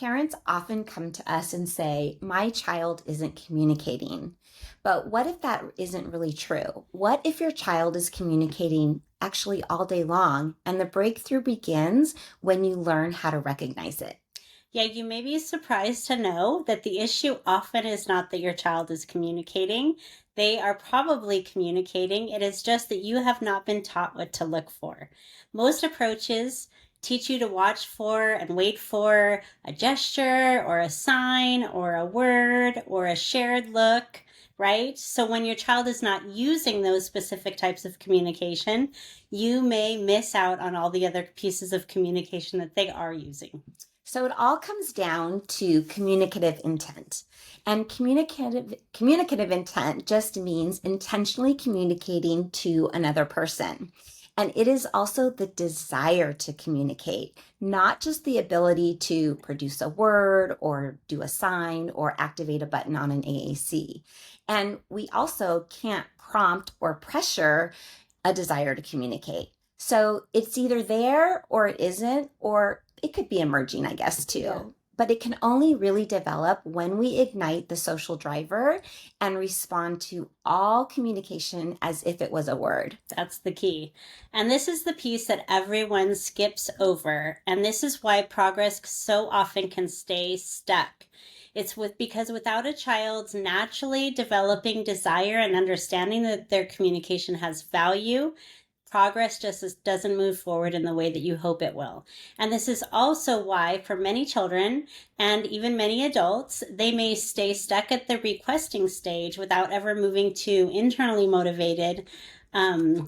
Parents often come to us and say, my child isn't communicating. But what if that isn't really true? What if your child is communicating actually all day long and the breakthrough begins when you learn how to recognize it? Yeah, you may be surprised to know that the issue often is not that your child is communicating. They are probably communicating. It is just that you have not been taught what to look for. Most approaches teach you to watch for and wait for a gesture or a sign or a word or a shared look, right? So when your child is not using those specific types of communication, you may miss out on all the other pieces of communication that they are using. So it all comes down to communicative intent. And communicative intent just means intentionally communicating to another person. And it is also the desire to communicate, not just the ability to produce a word or do a sign or activate a button on an AAC. And we also can't prompt or pressure a desire to communicate. So it's either there or it isn't, or it could be emerging, I guess, too. Yeah. But it can only really develop when we ignite the social driver and respond to all communication as if it was a word. That's the key. And this is the piece that everyone skips over. And this is why progress so often can stay stuck. Because without a child's naturally developing desire and understanding that their communication has value, progress just doesn't move forward in the way that you hope it will. And this is also why, for many children and even many adults, they may stay stuck at the requesting stage without ever moving to internally motivated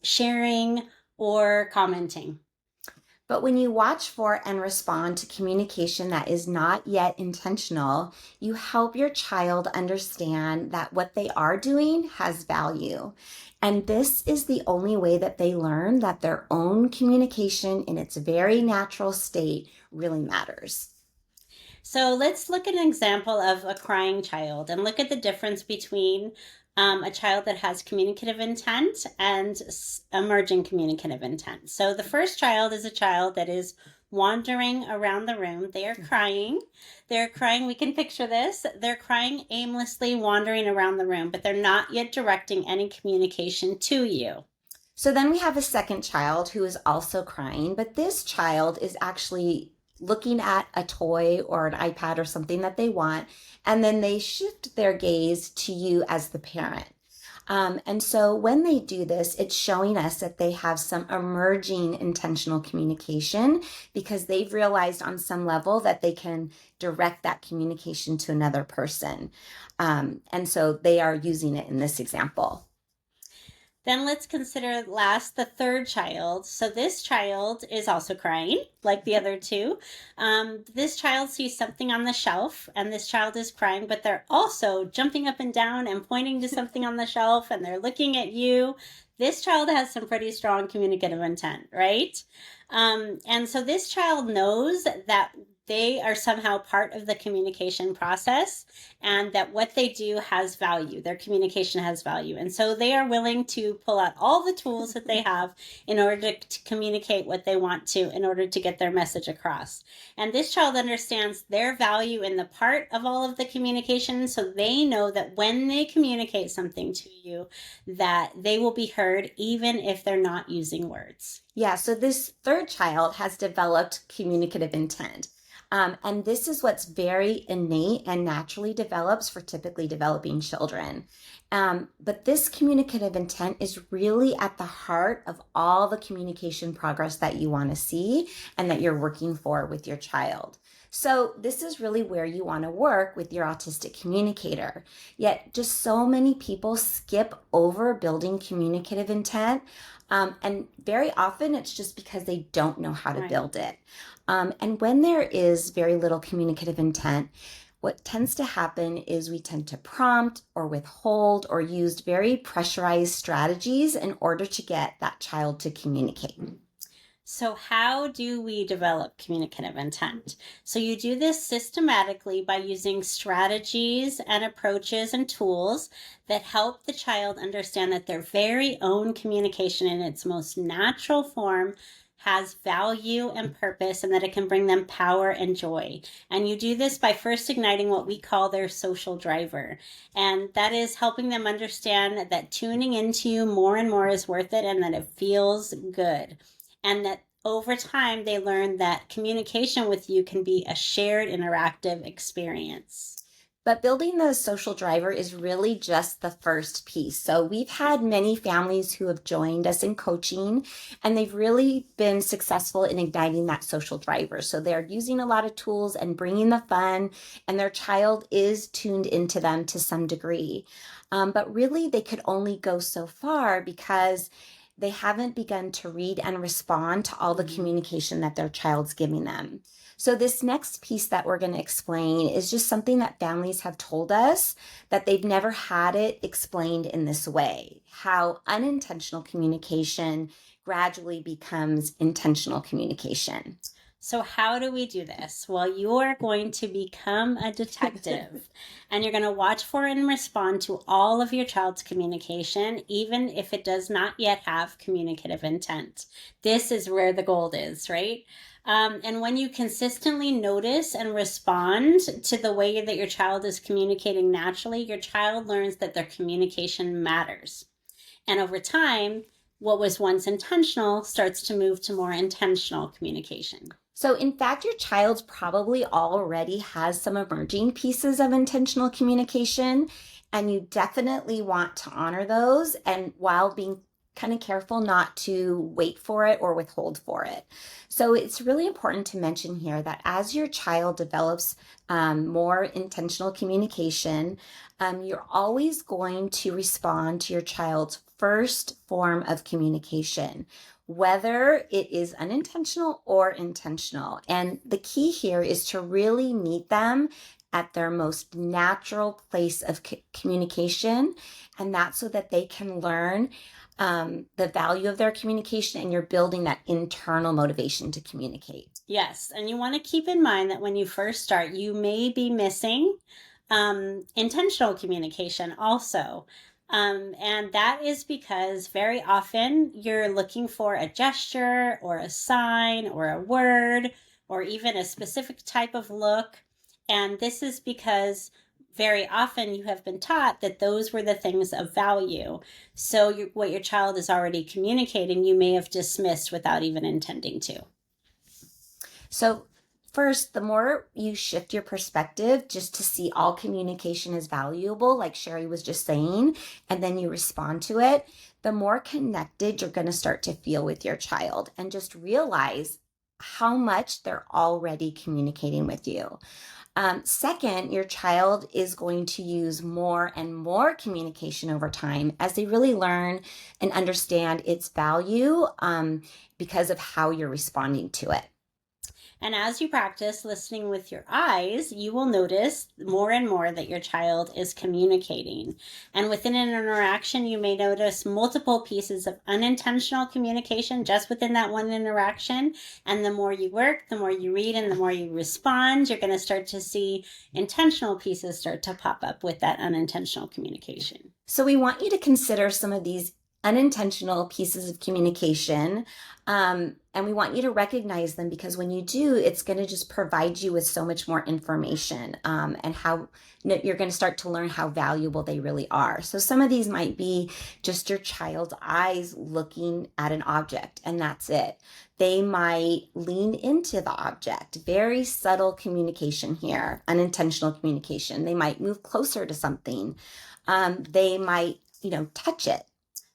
sharing or commenting. But when you watch for and respond to communication that is not yet intentional, you help your child understand that what they are doing has value. And this is the only way that they learn that their own communication in its very natural state really matters. So let's look at an example of a crying child and look at the difference between a child that has communicative intent and emerging communicative intent. So the first child is a child that is wandering around the room. They are crying. They're crying. We can picture this. They're crying aimlessly, wandering around the room, but they're not yet directing any communication to you. So then we have a second child who is also crying, but this child is actually looking at a toy or an iPad or something that they want, and then they shift their gaze to you as the parent. And so when they do this, it's showing us that they have some emerging intentional communication because they've realized on some level that they can direct that communication to another person. And so they are using it in this example. Then let's consider last the third child. So this child is also crying, like the other two. This child sees something on the shelf, and this child is crying, but they're also jumping up and down and pointing to something on the shelf, and they're looking at you. This child has some pretty strong communicative intent, right? And so this child knows that they are somehow part of the communication process and that what they do has value. Their communication has value. And so they are willing to pull out all the tools that they have in order to communicate what they want to, in order to get their message across. And this child understands their value in the part of all of the communication. So they know that when they communicate something to you, that they will be heard even if they're not using words. Yeah, so this third child has developed communicative intent. And this is what's very innate and naturally develops for typically developing children. But this communicative intent is really at the heart of all the communication progress that you want to see and that you're working for with your child. So this is really where you want to work with your autistic communicator. Yet just so many people skip over building communicative intent. And very often it's just because they don't know how to build it. And when there is very little communicative intent, what tends to happen is we tend to prompt or withhold or use very pressurized strategies in order to get that child to communicate. So how do we develop communicative intent? So you do this systematically by using strategies and approaches and tools that help the child understand that their very own communication in its most natural form has value and purpose, and that it can bring them power and joy. And you do this by first igniting what we call their social driver. And that is helping them understand that tuning into you more and more is worth it, and that it feels good. And that over time, they learn that communication with you can be a shared interactive experience. But building the social driver is really just the first piece. So we've had many families who have joined us in coaching, and they've really been successful in igniting that social driver. So they're using a lot of tools and bringing the fun, and their child is tuned into them to some degree. But really, they could only go so far because they haven't begun to read and respond to all the communication that their child's giving them. So this next piece that we're going to explain is just something that families have told us that they've never had it explained in this way, how unintentional communication gradually becomes intentional communication. So how do we do this? Well, you're going to become a detective and you're going to watch for and respond to all of your child's communication, even if it does not yet have communicative intent. This is where the gold is, right? And when you consistently notice and respond to the way that your child is communicating naturally, your child learns that their communication matters. And over time, what was once intentional starts to move to more intentional communication. So in fact, your child probably already has some emerging pieces of intentional communication, and you definitely want to honor those, and while being kind of careful not to wait for it or withhold for it. So it's really important to mention here that as your child develops more intentional communication, you're always going to respond to your child's first form of communication, whether it is unintentional or intentional. And the key here is to really meet them at their most natural place of communication, and that's so that they can learn the value of their communication, and you're building that internal motivation to communicate. Yes, and you want to keep in mind that when you first start, you may be missing intentional communication also. And that is because very often you're looking for a gesture or a sign or a word or even a specific type of look. And this is because very often you have been taught that those were the things of value. So what your child is already communicating, you may have dismissed without even intending to. So first, the more you shift your perspective just to see all communication as valuable, like Sherry was just saying, and then you respond to it, the more connected you're going to start to feel with your child, and just realize how much they're already communicating with you. Second, your child is going to use more and more communication over time as they really learn and understand its value because of how you're responding to it. And as you practice listening with your eyes, you will notice more and more that your child is communicating. And within an interaction, you may notice multiple pieces of unintentional communication just within that one interaction. And the more you work, the more you read, and the more you respond, you're going to start to see intentional pieces start to pop up with that unintentional communication. So we want you to consider some of these unintentional pieces of communication. And we want you to recognize them, because when you do, it's going to just provide you with so much more information and how you're going to start to learn how valuable they really are. So some of these might be just your child's eyes looking at an object, and that's it. They might lean into the object. Very subtle communication here, unintentional communication. They might move closer to something. They might, touch it.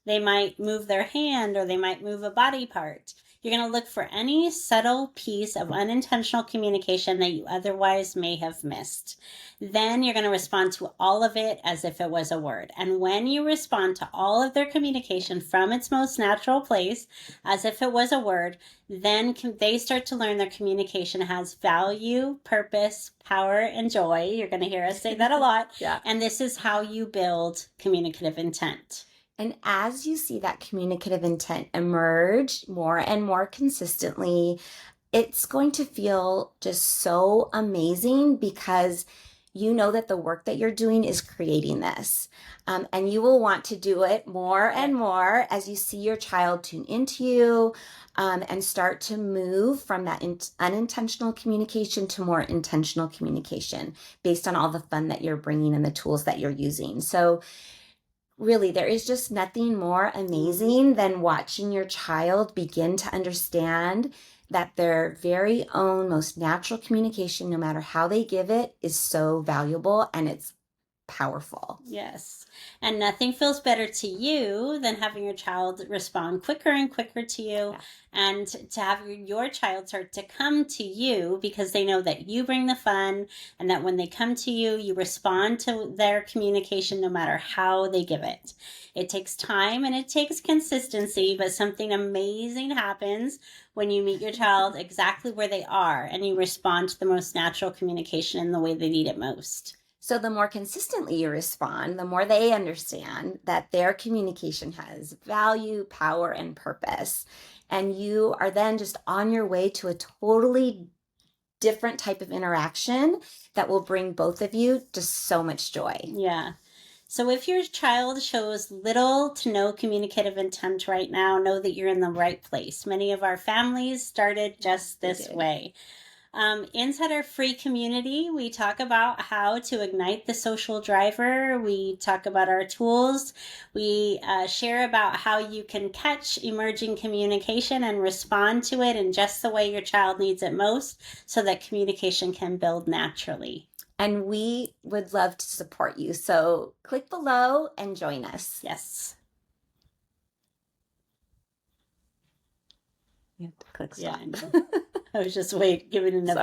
They might move their hand, or they might move a body part. You're going to look for any subtle piece of unintentional communication that you otherwise may have missed. Then you're going to respond to all of it as if it was a word. And when you respond to all of their communication from its most natural place, as if it was a word, then they start to learn their communication has value, purpose, power, and joy. You're going to hear us say that a lot. Yeah. And this is how you build communicative intent. And as you see that communicative intent emerge more and more consistently, it's going to feel just so amazing, because you know that the work that you're doing is creating this. And you will want to do it more and more as you see your child tune into you, and start to move from that unintentional communication to more intentional communication based on all the fun that you're bringing and the tools that you're using. So really, there is just nothing more amazing than watching your child begin to understand that their very own most natural communication, no matter how they give it, is so valuable and it's powerful. Yes. And nothing feels better to you than having your child respond quicker and quicker to you, and to have your child start to come to you because they know that you bring the fun, and that when they come to you, you respond to their communication no matter how they give it. It takes time and it takes consistency, but something amazing happens when you meet your child exactly where they are and you respond to the most natural communication in the way they need it most. So the more consistently you respond, the more they understand that their communication has value, power, and purpose. And you are then just on your way to a totally different type of interaction that will bring both of you just so much joy. Yeah. So if your child shows little to no communicative intent right now, know that you're in the right place. Many of our families started just this way. Inside our free community, we talk about how to ignite the social driver. We talk about our tools. We share about how you can catch emerging communication and respond to it in just the way your child needs it most, so that communication can build naturally. And we would love to support you. So click below and join us. Yes. You have to click stop. Yeah, I know. I was just giving another